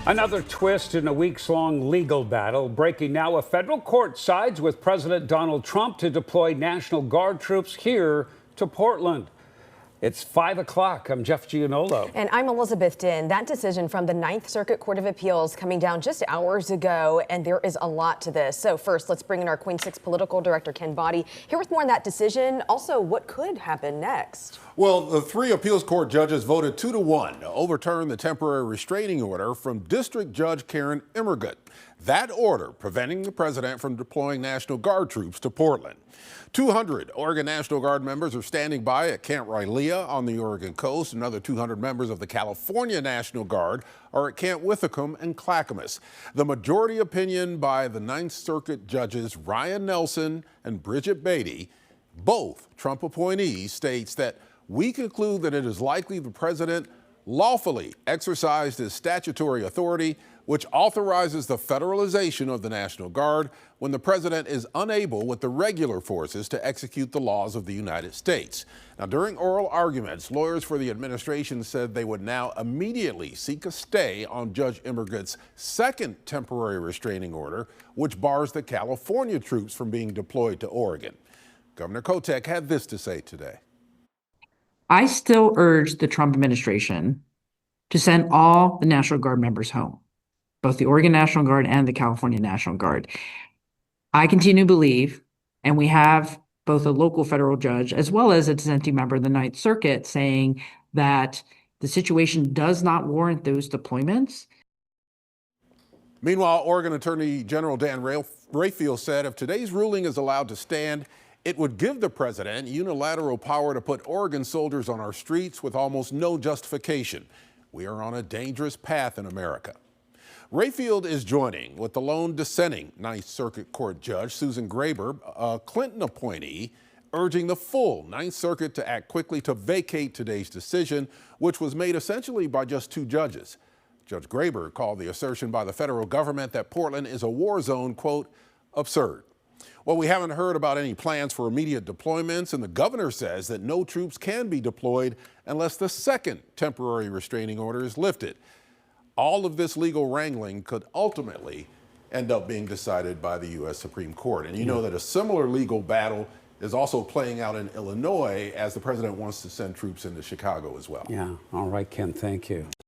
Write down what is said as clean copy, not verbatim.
Another twist in a weeks-long legal battle. Breaking now, a federal court sides with President Donald Trump to deploy National Guard troops here to Portland. It's 5 o'clock. I'm Jeff Giannolo. And I'm Elizabeth Din. That decision from the Ninth Circuit Court of Appeals coming down just hours ago, and there is a lot to this. So first, let's bring in our Queen 6 political director, Ken Boddy, here with more on that decision. Also, what could happen next? Well, the three appeals court judges voted 2-1 to overturn the temporary restraining order from District Judge Karen Immergut. That order preventing the president from deploying National Guard troops to Portland. 200 Oregon National Guard members are standing by at Camp Rylea on the Oregon coast. Another 200 members of the California National Guard are at Camp Withicum and Clackamas. The majority opinion by the Ninth Circuit judges Ryan Nelson and Bridget Beatty, both Trump appointees, states that we conclude that it is likely the president lawfully exercised his statutory authority, which authorizes the federalization of the National Guard when the president is unable with the regular forces to execute the laws of the United States. Now, during oral arguments, lawyers for the administration said they would now immediately seek a stay on Judge Immergut's second temporary restraining order, which bars the California troops from being deployed to Oregon. Governor Kotek had this to say today. I still urge the Trump administration to send all the National Guard members home, both the Oregon National Guard and the California National Guard. I continue to believe, and we have both a local federal judge as well as a dissenting member of the Ninth Circuit saying that the situation does not warrant those deployments. Meanwhile, Oregon Attorney General Dan Rayfield said if today's ruling is allowed to stand, it would give the president unilateral power to put Oregon soldiers on our streets with almost no justification. We are on a dangerous path in America. Rayfield is joining with the lone dissenting Ninth Circuit Court Judge Susan Graber, a Clinton appointee, urging the full Ninth Circuit to act quickly to vacate today's decision, which was made essentially by just two judges. Judge Graber called the assertion by the federal government that Portland is a war zone, quote, absurd. Well, we haven't heard about any plans for immediate deployments, and the governor says that no troops can be deployed unless the second temporary restraining order is lifted. All of this legal wrangling could ultimately end up being decided by the U.S. Supreme Court. And you know that a similar legal battle is also playing out in Illinois as the president wants to send troops into Chicago as well. Yeah. All right, Ken, thank you.